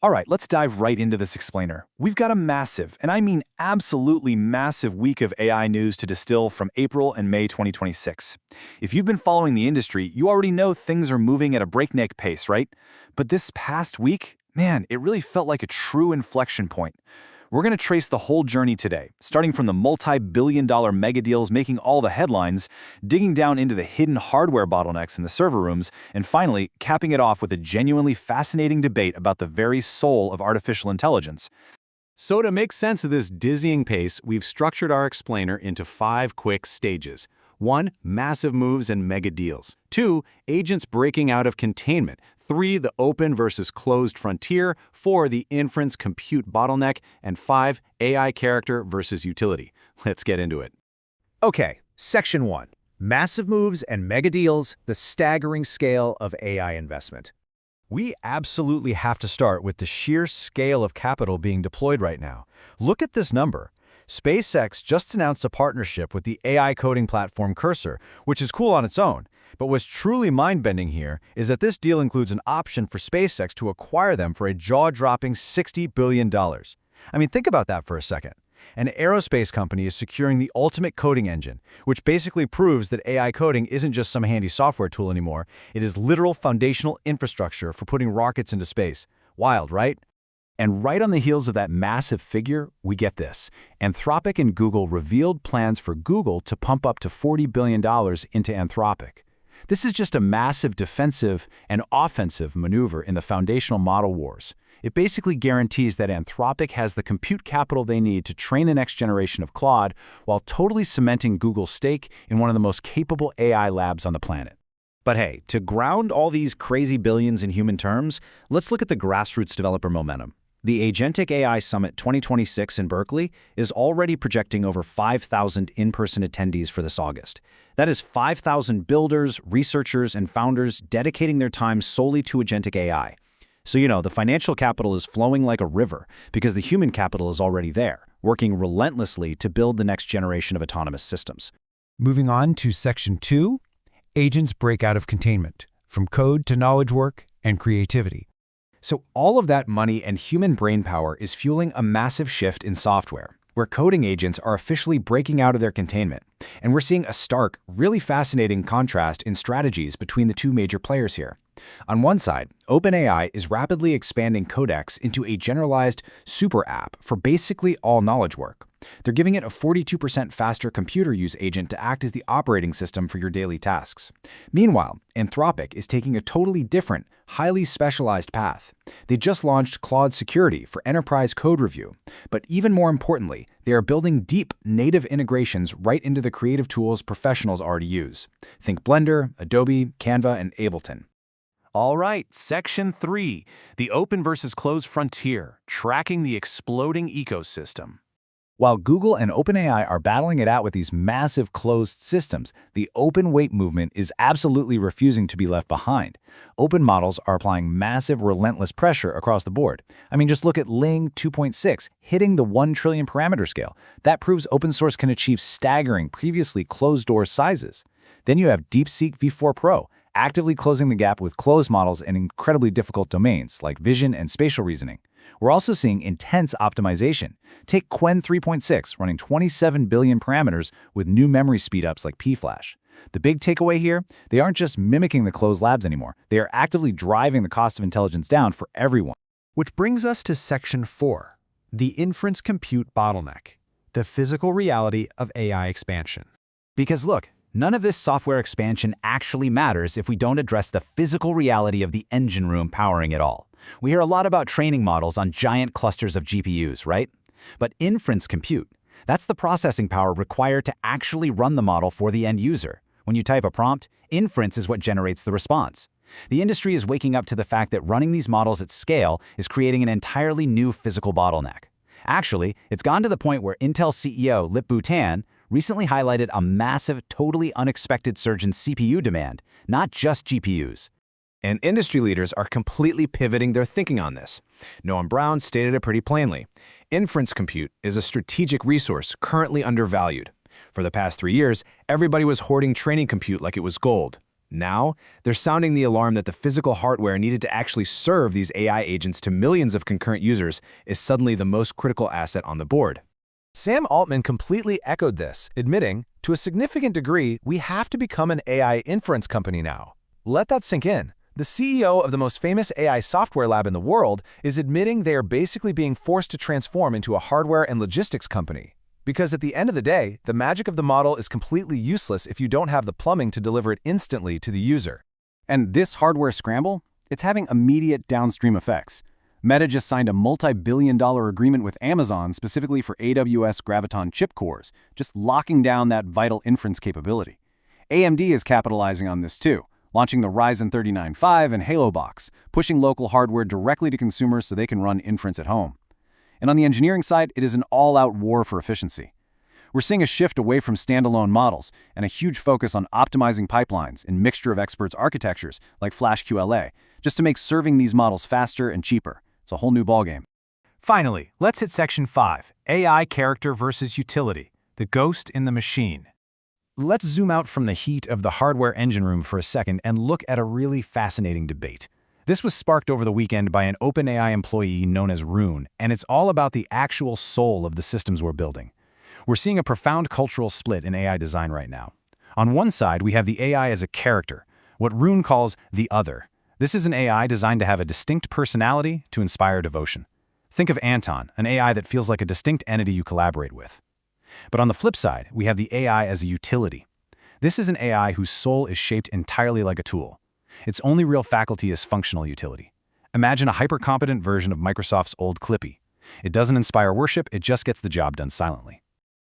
All right, let's dive right into this explainer. We've got a massive, and I mean absolutely massive week of AI news to distill from April and May 2026. If you've been following the industry, you already know things are moving at a breakneck pace, right? But this past week, man, it really felt like a true inflection point. We're going to trace the whole journey today, starting from the multi-billion-dollar mega deals making all the headlines, digging down into the hidden hardware bottlenecks in the server rooms, and finally, capping it off with a genuinely fascinating debate about the very soul of artificial intelligence. So to make sense of this dizzying pace, we've structured our explainer into 5 quick stages. 1. Massive moves and mega deals. 2. Agents breaking out of containment. 3. The open versus closed frontier. 4. The inference compute bottleneck. And 5. AI character versus utility. Let's get into it. Okay, Section 1. Massive moves and mega deals, the staggering scale of AI investment. We absolutely have to start with the sheer scale of capital being deployed right now. Look at this number. SpaceX just announced a partnership with the AI coding platform Cursor, which is cool on its own. But what's truly mind-bending here is that this deal includes an option for SpaceX to acquire them for a jaw-dropping $60 billion. I mean, think about that for a second. An aerospace company is securing the ultimate coding engine, which basically proves that AI coding isn't just some handy software tool anymore. It is literal foundational infrastructure for putting rockets into space. Wild, right? And right on the heels of that massive figure, we get this. Anthropic and Google revealed plans for Google to pump up to $40 billion into Anthropic. This is just a massive defensive and offensive maneuver in the foundational model wars. It basically guarantees that Anthropic has the compute capital they need to train the next generation of Claude while totally cementing Google's stake in one of the most capable AI labs on the planet. But hey, to ground all these crazy billions in human terms, let's look at the grassroots developer momentum. The Agentic AI Summit 2026 in Berkeley is already projecting over 5,000 in-person attendees for this August. That is 5,000 builders, researchers, and founders dedicating their time solely to Agentic AI. So, the financial capital is flowing like a river because the human capital is already there, working relentlessly to build the next generation of autonomous systems. Moving on to Section 2, agents break out of containment, from code to knowledge work and creativity. So all of that money and human brainpower is fueling a massive shift in software, where coding agents are officially breaking out of their containment. And we're seeing a stark, really fascinating contrast in strategies between the two major players here. On one side, OpenAI is rapidly expanding Codex into a generalized super app for basically all knowledge work. They're giving it a 42% faster computer use agent to act as the operating system for your daily tasks. Meanwhile, Anthropic is taking a totally different, highly specialized path. They just launched Claude Security for enterprise code review. But even more importantly, they are building deep, native integrations right into the creative tools professionals already use. Think Blender, Adobe, Canva, and Ableton. All right, Section 3, the open versus closed frontier, tracking the exploding ecosystem. While Google and OpenAI are battling it out with these massive closed systems, the open weight movement is absolutely refusing to be left behind. Open models are applying massive, relentless pressure across the board. I mean, just look at Ling 2.6, hitting the 1 trillion parameter scale. That proves open source can achieve staggering, previously closed-door sizes. Then you have DeepSeek V4 Pro, actively closing the gap with closed models in incredibly difficult domains like vision and spatial reasoning. We're also seeing intense optimization. Take Qwen 3.6, running 27 billion parameters with new memory speedups like pFlash. The big takeaway here, they aren't just mimicking the closed labs anymore. They are actively driving the cost of intelligence down for everyone. Which brings us to Section 4, the inference compute bottleneck, the physical reality of AI expansion. Because look, none of this software expansion actually matters if we don't address the physical reality of the engine room powering it all. We hear a lot about training models on giant clusters of GPUs, right? But inference compute, that's the processing power required to actually run the model for the end user. When you type a prompt, inference is what generates the response. The industry is waking up to the fact that running these models at scale is creating an entirely new physical bottleneck. Actually, it's gone to the point where Intel CEO Lip-Bu Tan recently highlighted a massive, totally unexpected surge in CPU demand, not just GPUs. And industry leaders are completely pivoting their thinking on this. Noam Brown stated it pretty plainly. Inference compute is a strategic resource currently undervalued. For the past 3 years, everybody was hoarding training compute like it was gold. Now, they're sounding the alarm that the physical hardware needed to actually serve these AI agents to millions of concurrent users is suddenly the most critical asset on the board. Sam Altman completely echoed this, admitting, to a significant degree, we have to become an AI inference company now. Let that sink in. The CEO of the most famous AI software lab in the world is admitting they are basically being forced to transform into a hardware and logistics company. Because at the end of the day, the magic of the model is completely useless if you don't have the plumbing to deliver it instantly to the user. And this hardware scramble, it's having immediate downstream effects. Meta just signed a multi-billion-dollar agreement with Amazon specifically for AWS Graviton chip cores, just locking down that vital inference capability. AMD is capitalizing on this too, launching the Ryzen 39.5 and Halo Box, pushing local hardware directly to consumers so they can run inference at home. And on the engineering side, it is an all-out war for efficiency. We're seeing a shift away from standalone models and a huge focus on optimizing pipelines in mixture of experts architectures like FlashQLA, just to make serving these models faster and cheaper. It's a whole new ballgame. Finally, let's hit Section 5, AI character versus utility, the ghost in the machine. Let's zoom out from the heat of the hardware engine room for a second and look at a really fascinating debate. This was sparked over the weekend by an OpenAI employee known as Rune, and it's all about the actual soul of the systems we're building. We're seeing a profound cultural split in AI design right now. On one side, we have the AI as a character, what Rune calls the other. This is an AI designed to have a distinct personality to inspire devotion. Think of Anton, an AI that feels like a distinct entity you collaborate with. But on the flip side, we have the AI as a utility. This is an AI whose soul is shaped entirely like a tool. Its only real faculty is functional utility. Imagine a hyper-competent version of Microsoft's old Clippy. It doesn't inspire worship, it just gets the job done silently.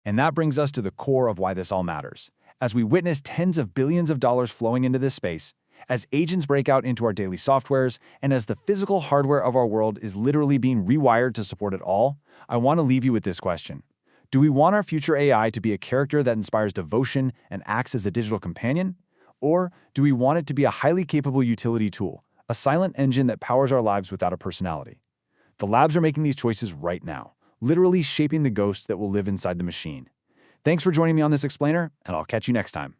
And that brings us to the core of why this all matters. As we witness tens of billions of dollars flowing into this space, as agents break out into our daily softwares, and as the physical hardware of our world is literally being rewired to support it all, I want to leave you with this question. Do we want our future AI to be a character that inspires devotion and acts as a digital companion? Or do we want it to be a highly capable utility tool, a silent engine that powers our lives without a personality? The labs are making these choices right now, literally shaping the ghost that will live inside the machine. Thanks for joining me on this explainer, and I'll catch you next time.